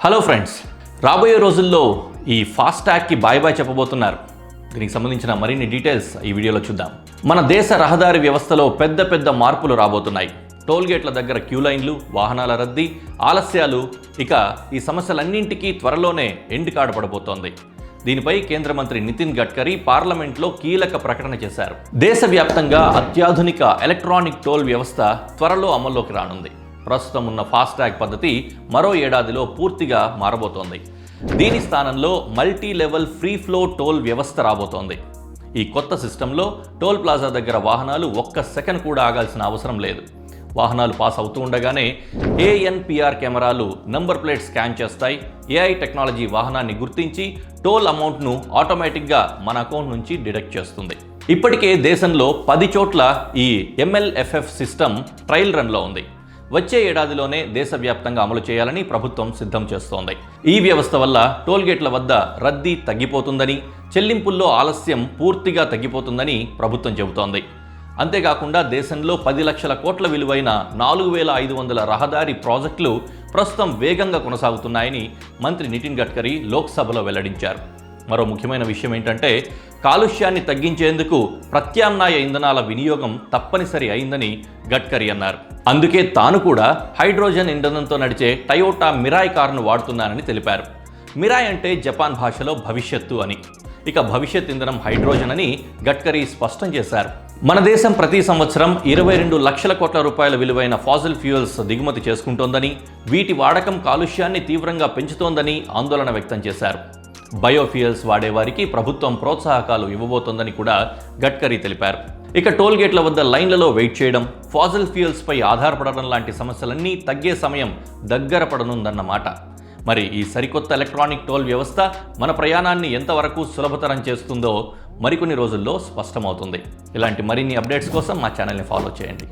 Hello friends, రాబోయే రోజుల్లో ఈ ఫాస్టాగ్కి బాయ్ బాయ్ చెప్పబోతున్నారు. దీనికి సంబంధించిన మరిన్ని డీటెయిల్స్ ఈ వీడియోలో చూద్దాం. మన దేశ రహదారి వ్యవస్థలో పెద్ద మార్పులు రాబోతున్నాయి. టోల్గేట్ల దగ్గర క్యూ లైన్లు, వాహనాల రద్దీ, ఆలస్యాలు, ఇక ఈ సమస్యలన్నింటికీ త్వరలోనే ఎండ్ కార్డ్ పడబోతోంది. దీనిపై కేంద్ర మంత్రి నితిన్ గడ్కరీ పార్లమెంట్లో కీలక ప్రకటన చేశారు. దేశవ్యాప్తంగా అత్యాధునిక ఎలక్ట్రానిక్ టోల్ వ్యవస్థ త్వరలో అమల్లోకి రానుంది. ప్రస్తుతం ఉన్న ఫాస్టాగ్ పద్ధతి మరో ఏడాదిలో పూర్తిగా మారబోతోంది. దీని స్థానంలో multi level free flow toll వ్యవస్థ రాబోతోంది. ఈ కొత్త సిస్టంలో టోల్ ప్లాజా దగ్గర వాహనాలు ఒక్క సెకండ్ కూడా ఆగాల్సిన అవసరం లేదు. వాహనాలు పాస్ అవుతూ ఉండగానే ANPR కెమెరాలు నంబర్ ప్లేట్ స్కాన్ చేస్తాయి. AI టెక్నాలజీ వాహనాన్ని గుర్తించి టోల్ అమౌంట్ను ఆటోమేటిక్గా మన అకౌంట్ నుంచి డిడక్ట్ చేస్తుంది. ఇప్పటికే దేశంలో 10 చోట్ల ఈ MLFF సిస్టమ్ ట్రయల్ రన్లో ఉంది. వచ్చే ఏడాదిలోనే దేశవ్యాప్తంగా అమలు చేయాలని ప్రభుత్వం సిద్ధం చేస్తోంది. ఈ వ్యవస్థ వల్ల టోల్గేట్ల వద్ద రద్దీ తగ్గిపోతుందని, చెల్లింపుల్లో ఆలస్యం పూర్తిగా తగ్గిపోతుందని ప్రభుత్వం చెబుతోంది. అంతేకాకుండా దేశంలో 10 లక్షల కోట్ల విలువైన 4500 రహదారి ప్రాజెక్టులు ప్రస్తుతం వేగంగా కొనసాగుతున్నాయని మంత్రి నితిన్ గడ్కరీ లోక్సభలో వెల్లడించారు. మరో ముఖ్యమైన విషయం ఏంటంటే, కాలుష్యాన్ని తగ్గించేందుకు ప్రత్యామ్నాయ ఇంధనాల వినియోగం తప్పనిసరి అయిందని గడ్కరీ అన్నారు. అందుకే తాను కూడా హైడ్రోజన్ ఇంధనంతో నడిచే టయోటా మిరాయ్ కారును వాడుతున్నానని తెలిపారు. మిరాయ్ అంటే జపాన్ భాషలో భవిష్యత్తు అని. ఇక భవిష్యత్ ఇంధనం హైడ్రోజన్ అని గడ్కరీ స్పష్టం చేశారు. మన దేశం ప్రతి సంవత్సరం 22 లక్షల కోట్ల రూపాయల విలువైన ఫాసిల్ ఫ్యూయల్స్ దిగుమతి చేసుకుంటోందని, వీటి వాడకం కాలుష్యాన్ని తీవ్రంగా పెంచుతోందని ఆందోళన వ్యక్తం చేశారు. బయోఫ్యూయల్స్ వాడేవారికి ప్రభుత్వం ప్రోత్సాహకాలు ఇవ్వబోతోందని కూడా గడ్కరీ తెలిపారు. ఇక టోల్గేట్ల వద్ద లైన్లలో వెయిట్ చేయడం, ఫాసిల్ ఫ్యూయల్స్ పై ఆధారపడడం లాంటి సమస్యలన్నీ తగ్గే సమయం దగ్గర పడనుందన్నమాట. మరి ఈ సరికొత్త ఎలక్ట్రానిక్ టోల్ వ్యవస్థ మన ప్రయాణాన్ని ఎంతవరకు సులభతరం చేస్తుందో మరికొన్ని రోజుల్లో స్పష్టమవుతుంది. ఇలాంటి మరిన్ని అప్డేట్స్ కోసం మా ఛానల్ని ఫాలో చేయండి.